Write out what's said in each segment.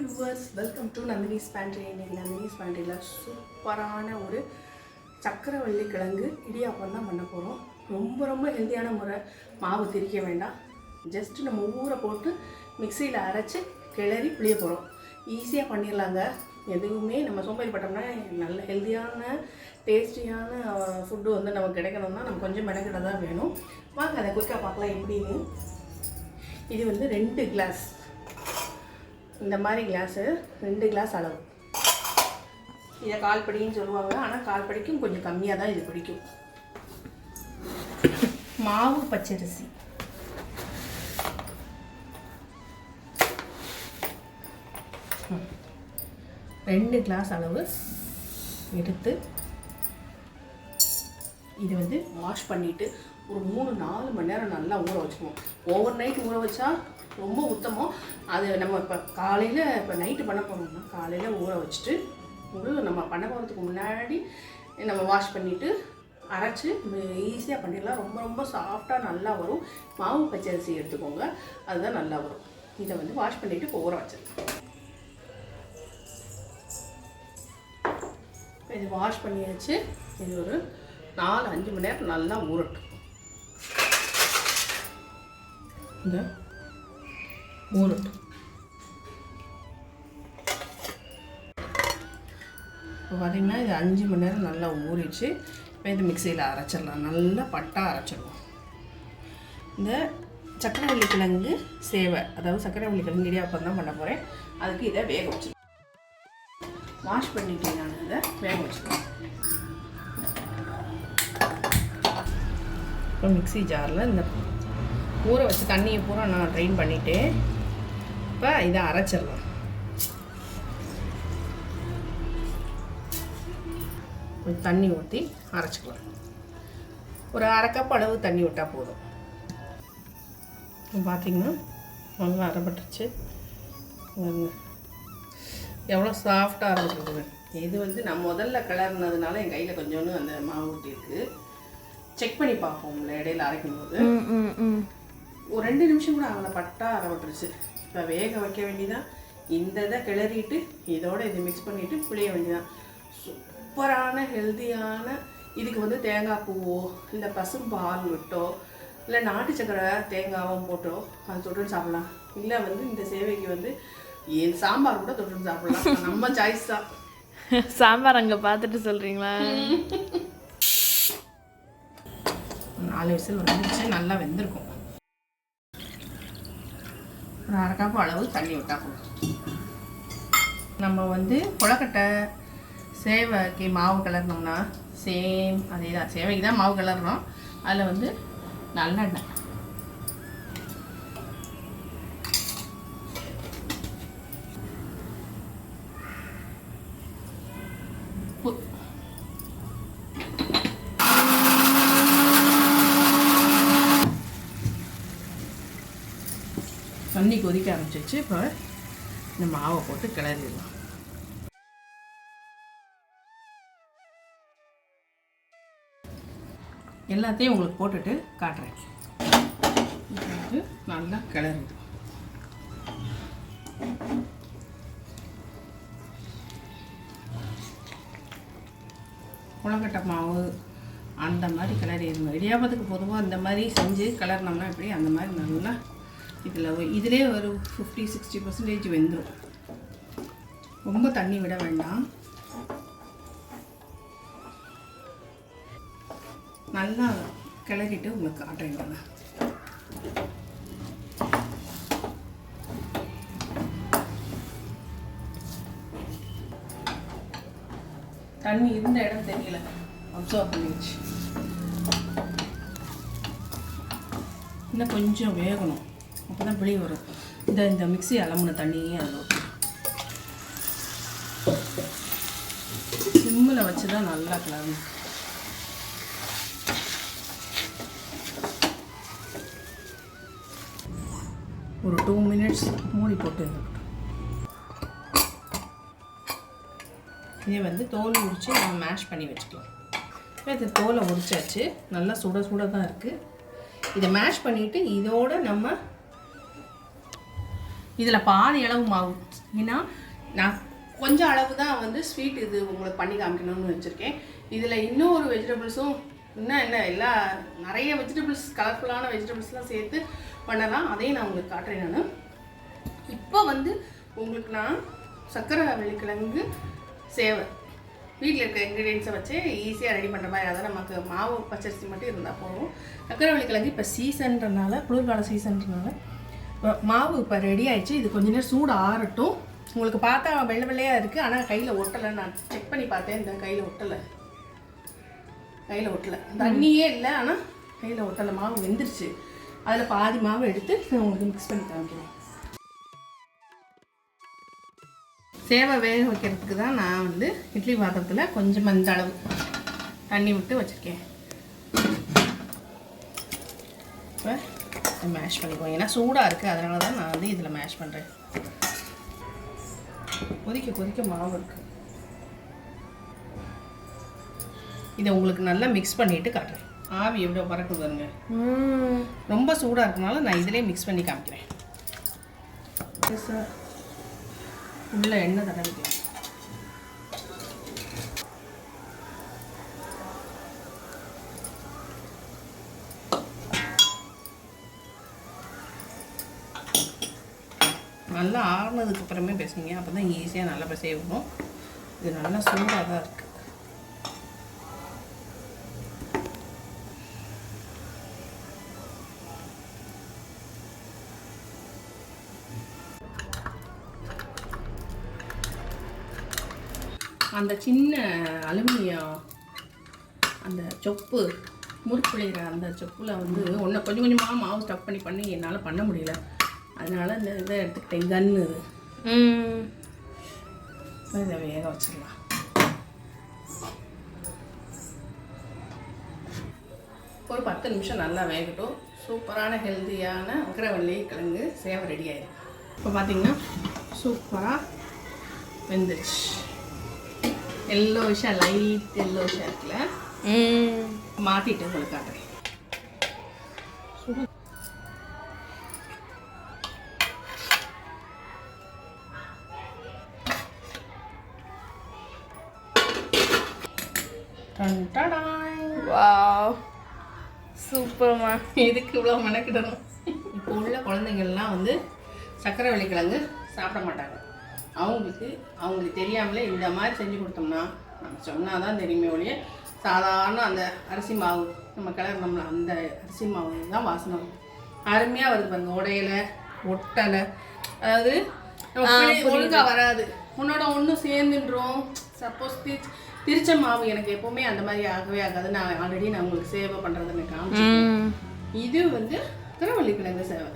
Viewers, welcome to Nandini's pantry. இன்றைக்கி நந்தினிஸ் பேண்ட்ரியில் சூப்பரான ஒரு சக்கரவள்ளி கிழங்கு இடியாப்பம் தான் பண்ண போகிறோம். ரொம்ப ஹெல்த்தியான முறை. மாவு திரிக்க வேண்டாம், ஜஸ்ட்டு நம்ம ஊற போட்டு மிக்சியில் அரைச்சி கிளறி புளிய போகிறோம். ஈஸியாக பண்ணிடலாங்க. எதுவுமே நம்ம சோம்பேறிப்பட்டோம்னா நல்ல ஹெல்த்தியான டேஸ்டியான ஃபுட்டு வந்து நமக்கு கிடைக்கணும்னா நம்ம கொஞ்சம் மெனக்கிட தான் வேணும். வாங்க அதை குயிக்காக பார்க்கலாம் எப்படின்னு. இது வந்து 2 கிளாஸ், இந்த மாதிரி கிளாஸு 2 கிளாஸ் அளவு. இதை 1/4 படின்னு சொல்லுவாங்க, ஆனால் 1/4 படிக்கும் கொஞ்சம் கம்மியாக தான் இது பிடிக்கும். மாவு பச்சரிசி, ரெண்டு கிளாஸ் அளவு எடுத்து இது வந்து வாஷ் பண்ணிவிட்டு ஒரு 3-4 மணி நேரம் நல்லா ஊற வச்சுக்குவோம். ஓவர் நைட் ஊற வச்சா ரொம்ப உத்தமம். அது நம்ம இப்போ காலையில் இப்போ நைட்டு பண்ண போகிறோம்னா காலையில் ஊற வச்சுட்டு நம்ம பண்ண போகிறதுக்கு முன்னாடி நம்ம வாஷ் பண்ணிவிட்டு அரைச்சி ஈஸியாக பண்ணிடலாம். ரொம்ப சாஃப்டாக நல்லா வரும். மாவு பச்சரிசி எடுத்துக்கோங்க, அதுதான் நல்லா வரும். இதை வந்து வாஷ் பண்ணிவிட்டு இப்போ ஊற வச்சிடலாம். இது வாஷ் பண்ணியாச்சு. இது ஒரு 4-5 மணி நேரம் நல்லா ஊறட்டும். இந்த ஊறட்டும். இப்போ பார்த்திங்கன்னா இது 5 மணி நேரம் நல்லா ஊறிடுச்சு. இப்போ இது மிக்சியில் அரைச்சிடலாம். நல்லா பட்டாக அரைச்சிடுவோம். இந்த சக்கரவள்ளி கிழங்கு சேவை, அதாவது சக்கரவள்ளி கிழங்கு இடியாப்பம் தான் பண்ண போகிறேன். அதுக்கு இதை வேக வச்சிருவேன். வாஷ் பண்ணிட்டு நான் இதை வேக வச்சுருவேன். இப்போ மிக்சி ஜாரில் இந்த ஊற வச்சு தண்ணியை பூரா நான் ட்ரைன் பண்ணிவிட்டு இப்போ இதை அரைச்சிடலாம். தண்ணி ஊற்றி அரைச்சிக்கலாம். ஒரு 1/2 கப் அளவு தண்ணி விட்டால் போதும். பார்த்திங்கன்னா நல்லா அரைப்பட்டுருச்சு. எவ்வளோ சாஃப்டாக அரைச்சிருக்குது. இது வந்து நான் முதல்ல கிளறினதுனால என் கையில் கொஞ்சோண்டு அந்த மாவு ஊட்டி இருக்குது. செக் பண்ணி பார்ப்போம்ல இடையில அரைக்கும் போது. ஒரு 2 நிமிஷம் கூட அவளை பட்டா அரைப்பட்டுருச்சு. இப்போ வேக வைக்க வேண்டியதான். இந்த இதை கிளறிட்டு இதோட இதை மிக்ஸ் பண்ணிவிட்டு புளிய வேண்டியதான். சூப்பரான ஹெல்த்தியான. இதுக்கு வந்து தேங்காய் பூவோ இல்லை பசும்பால் விட்டோ இல்லை நாட்டு சக்கரை தேங்காவும் போட்டோ அது தொட்டு சாப்பிட்லாம். இல்லை வந்து இந்த சேவைக்கு வந்து சாம்பார் கூட தொட்டு சாப்பிடலாம். நம்ம சாய்ஸ் தான். சாம்பார் அங்கே பார்த்துட்டு சொல்கிறீங்களா? 4 விசில் வந்துருச்சு. நல்லா வெந்திருக்கும். ஒரு 1/2 கப் அளவு தண்ணி விட்டால் போதும். நம்ம வந்து கொழக்கட்டை சேவைக்கு மாவு கிளறினோம்னா சேம் அதே தான். சேவைக்கு தான் மாவு கிளறணும். அதில் வந்து நல்லெண்ணெய், தண்ணி கொதிக்க ஆரம்பிச்சிச்சு. இப்போ இந்த மாவை போட்டு கிளறிடலாம். எல்லாத்தையும் உங்களுக்கு போட்டுட்டு காட்டுறேன். போட்டு நல்லா கிளறிடும். கொழக்கட்டை மாவு அந்த மாதிரி கிளறிடணும். இடியாப்பத்துக்கு பொதுவாக இந்த மாதிரி செஞ்சு கிளறினோம்னா எப்படி அந்த மாதிரி நல்லா இதிலே ஒரு 50-60% வெந்துடும். ரொம்ப தண்ணி விட வேண்டாம். நல்லா கிளறிட்டு உங்களுக்கு காட்டுறேன். தண்ணி இருந்த இடம் தெரியல, அப்சர்வ் பண்ணிடுச்சு. இன்னும் கொஞ்சம் வேகணும், அப்போ தான் வெளியே வரும். இந்த மிக்ஸி அலம்புன தண்ணியே அதில் ஊற்றும். சிம்மில் வச்சு தான் நல்லா கிளறணும். ஒரு 2 மினிட்ஸ் மூடி போட்டு இருக்கட்டும். இதை வந்து தோல் உரித்து நம்ம மேஷ் பண்ணி வச்சுக்கலாம். இது தோலை உரிச்சாச்சு. நல்லா சுட தான் இருக்குது. இதை மேஷ் பண்ணிவிட்டு இதோடு நம்ம இதில் பாதி அளவு மாவு ஏன்னா நான் கொஞ்சம் அளவு தான் வந்து ஸ்வீட் இது உங்களுக்கு பண்ணி காமிக்கணும்னு வச்சுருக்கேன். இதில் இன்னும் ஒரு வெஜிடபிள்ஸும் இன்னும் என்ன நிறைய வெஜிடபிள்ஸ் கலர்ஃபுல்லான வெஜிடபிள்ஸ்லாம் சேர்த்து பண்ணலாம். அதையும் நான் உங்களுக்கு காட்டுறேன். நான் இப்போ வந்து உங்களுக்கு நான் சக்கரை வெள்ளிக்கிழங்கு சேவை வீட்டில் இருக்க இன்க்ரீடியன்ஸை வச்சு ஈஸியாக ரெடி பண்ணுற மாதிரி. அதான் நமக்கு மாவு பச்சரிசி மட்டும் இருந்தால் போதும். சக்கரை வெள்ளிக்கிழங்கு இப்போ சீசன்றனால, குளிர்கால சீசன்றனால மாவு இப்போ ரெடி ஆயிடுச்சு. இது கொஞ்ச நேரம் சூடு ஆறட்டும். உங்களுக்கு பார்த்தா வெள்ளை வெள்ளையாக இருக்குது, ஆனால் கையில் ஒட்டலை. நான் செக் பண்ணி பார்த்தேன், இந்த கையில் ஒட்டலை, தண்ணியே இல்லை, ஆனால் கையில் ஒட்டலை. மாவு வெந்துருச்சு. அதில் பாதி மாவு எடுத்து நான் உங்களுக்கு மிக்ஸ் பண்ணி காமிக்கிறேன். சேவை வேக வைக்கிறதுக்கு தான் நான் வந்து இட்லி பாத்திரத்தில் கொஞ்சம் இந்த அளவு தண்ணி விட்டு வச்சுருக்கேன். இப்போ மேஷ் பண்ணிக்குவோம். ஏன்னா சூடாக இருக்குது, அதனால தான் நான் வந்து இதில் மேஷ் பண்ணுறேன். கொதிக்க மாவு இருக்குது. இதை உங்களுக்கு நல்லா மிக்ஸ் பண்ணிவிட்டு காட்டுறேன். ஆவி எவ்வளோ பறக்குது பாருங்க. ரொம்ப சூடாக இருக்கனால நான் இதிலே மிக்ஸ் பண்ணி காமிக்கிறேன். சார் உள்ள எண்ணெய் தடவிக்கலாம். நல்லா ஆறுனதுக்கு அப்புறமே பேசுங்க, அப்போ தான் ஈஸியாக நல்லா பிசையணும். இது நல்லா சூடாக தான் இருக்குது. அந்த சின்ன அலுமினியம் அந்த சொப்பு முறுக்குழைகிற அந்த சொப்பில் வந்து கொஞ்சம் கொஞ்சமாக மாவு ஸ்டஃப் பண்ணி என்னால் பண்ண முடியல. அதனால் இந்த இதை எடுத்துக்கிட்டேன். கன்னு இதை வேக வச்சிடலாம். ஒரு 10 நிமிஷம் நல்லா வேகட்டும். சூப்பரான ஹெல்த்தியான சக்கரவள்ளி கிழங்கு சேவை ரெடி ஆயிடும். இப்போ பார்த்தீங்கன்னா சூப்பராக வெந்துருச்சு. எல்லோஷாக லைட் எல்லோஷாக இருக்குல்ல. மாற்றிட்டு உங்களுக்கு காட்டுறேன். வாவ் சூப்பர்மா. இதுக்கு இவ்வளோ மெனக்கிடணும். இப்போ உள்ள குழந்தைங்கள்லாம் வந்து சக்கரை வெள்ளிக்கிழங்கு சாப்பிட மாட்டாங்க. அவங்களுக்கு தெரியாமலே இந்த மாதிரி செஞ்சு கொடுத்தோம்னா, நம்ம சொன்னால் தான் தெரியுமே ஒழிய, சாதாரண அந்த அரிசி மாவு நம்ம கிளறணும்ல, அந்த அரிசி மாவு தான் வாசனை அருமையாக வருது பாருங்க. உடையலை ஒட்டலை, அதாவது ஒழுங்காக வராது. உன்னோட ஒன்றும் சேர்ந்துன்றோம். சப்போஸ் திரிச்ச மாவு எனக்கு எப்போவுமே அந்த மாதிரி ஆகவே ஆகாது. நான் ஆல்ரெடி உங்களுக்கு சேவை பண்ணுறது எனக்கு காமிச்சிருக்கேன். இது வந்து சக்கரவள்ளிக்கிழங்கு சேவை.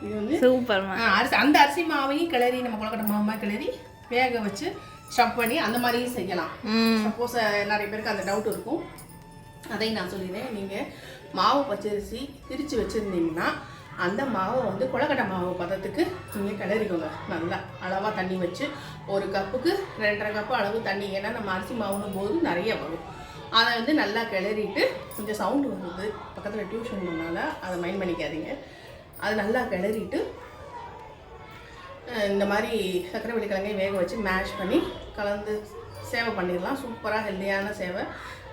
இது வந்து சூப்பர்மா. அந்த அரிசி மாவையும் கிளறி நம்ம கொழுக்கட்டை மாவுமா கிளறி வேக வச்சு ஸ்டஃப் பண்ணி அந்த மாதிரியும் செய்யலாம். சப்போஸ் நிறைய பேருக்கு அந்த டவுட் இருக்கும், அதையும் நான் சொல்லிடுறேன். நீங்கள் மாவு பச்சரிசி திரித்து வச்சுருந்தீங்கன்னா அந்த மாவை வந்து கொழுக்கட்டை மாவு பதத்துக்கு நீங்கள் கிளறிக்கோங்க. நல்லா அளவாக தண்ணி வச்சு, ஒரு கப்புக்கு 2.5 கப்பு அளவு தண்ணி. ஏன்னா நம்ம அரிசி மாவுன்னும் போது நிறைய வரும். அதை வந்து நல்லா கிளறிட்டு, கொஞ்சம் சவுண்டு வருது பக்கத்தில் டியூஷன் பண்ணால அதை மைண்ட் பண்ணிக்காதீங்க. அது நல்லா கிளறிட்டு இந்த மாதிரி சக்கரை வெள்ளிக்கிழங்கையும் வேக வச்சு மேஷ் பண்ணி கலந்து சேவை பண்ணிடலாம். சூப்பராக ஹெல்த்தியான சேவை.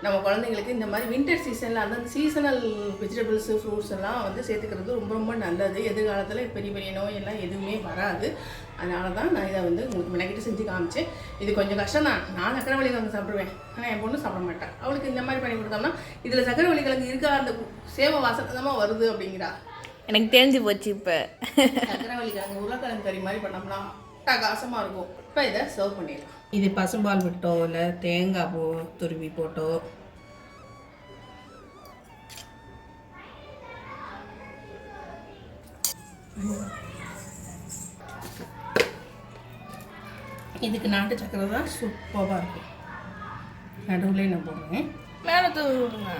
நம்ம குழந்தைங்களுக்கு இந்த மாதிரி வின்டர் சீசனில் அந்த சீசனல் வெஜிடபிள்ஸு ஃப்ரூட்ஸ் எல்லாம் வந்து சேர்த்துக்கிறது ரொம்ப ரொம்ப நல்லது. எதிர்காலத்தில் பெரிய பெரிய நோய் எல்லாம் எதுவுமே வராது. அதனால தான் நான் இதை வந்து உங்களுக்கு மெனக்கிட்டு செஞ்சு காமிச்சேன். இது கொஞ்சம் கஷ்டம் தான். நான் சக்கரை வெள்ளிக்கிழங்கு சாப்பிடுவேன், ஆனால் என் பொண்ணு சாப்பிட மாட்டேன். அவளுக்கு இந்த மாதிரி பண்ணி கொடுத்தோம்னா இதில் சக்கரை வெள்ளிக்கிழங்கு இருக்கா, அந்த சேவை வாசனை தான் வருது அப்படிங்கிறா. எனக்கு தெரிஞ்சு போச்சு. இப்போ சக்கரை வெள்ளிக்கிழங்கு உருளைக்கிழங்கு கறி மாதிரி பண்ணோம்னா அட்டகாசமாக இருக்கும். இப்போ இதை சர்வ் பண்ணிடலாம். இது பசும்பால் விட்டோ இல்லை தேங்காய் துருவி போட்டோ இதுக்கு நாட்டு சக்கரை தான் சூப்பராக இருக்கும். நடுவில் நான் போடுவேன். மேலே தூங்க.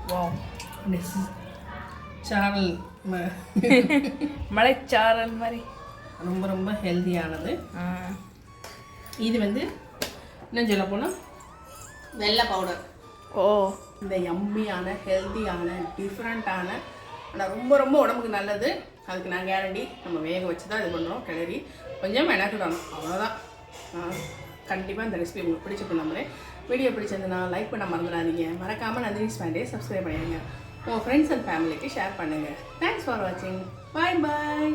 வாவ், சாரல் மலைச்சாரல் மாதிரி ரொம்ப ரொம்ப ஹெல்த்தியானது. இது வந்து இன்னும் சொல்ல போனால் வெள்ளை பவுடர். ஓ, இந்த யம்மியான ஹெல்த்தியான டிஃப்ரெண்ட்டான ஆனால் ரொம்ப ரொம்ப உடம்புக்கு நல்லது. அதுக்கு நான் கேரண்டி. நம்ம வேக வச்சு தான் இது பண்ணுறோம். கிளறி கொஞ்சம் மெனக்கிடணும், அவ்வளோதான். கண்டிப்பாக இந்த ரெசிபி உங்களுக்கு பிடிச்சிருக்கு நம்புறேன். வீடியோ பிடிச்சிருந்ததுன்னா லைக் பண்ண மறந்துடாதீங்க. மறக்காமல் நந்தினிஸ் ஃபேமிலியை சப்ஸ்கிரைப் பண்ணிடுங்க. உங்கள் ஃப்ரெண்ட்ஸ் அண்ட் ஃபேமிலிக்கு ஷேர் பண்ணுங்கள். தேங்க்ஸ் ஃபார் வாட்சிங். பாய் பாய்.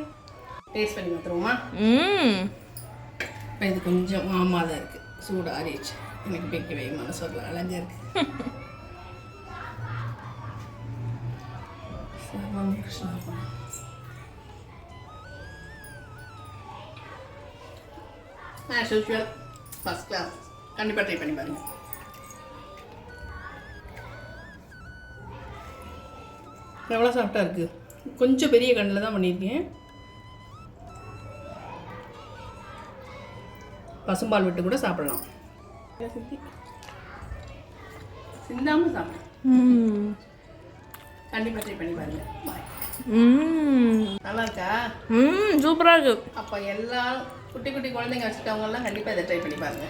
டேஸ்ட் பண்ணி பார்த்துருவோமா? இப்போ இது கொஞ்சம் மாமா தான் இருக்குது, சூடு ஆறிடுச்சு. எனக்கு வைக்கவே மனசு ஒரு அலைஞ்சாக இருக்குது. As usual first class. கண்டிப்பாக ட்ரை பண்ணி பாருங்கள். எவ்வளோ சாஃப்டாக இருக்குது. கொஞ்சம் பெரிய கண்ணில் தான் பண்ணியிருக்கேன். பசும்பால் விட்டு கூட சாப்பிடலாம். சிந்தாமல் சாப்பிடலாம். கண்டிப்பாக ட்ரை பண்ணி பாருங்க. பாய். நல்லா இருக்கா? சூப்பராக இருக்கு. அப்போ எல்லா குட்டி குட்டி குழந்தைங்க வச்சுருக்கவங்கலாம் கண்டிப்பாக இதை ட்ரை பண்ணி பாருங்க.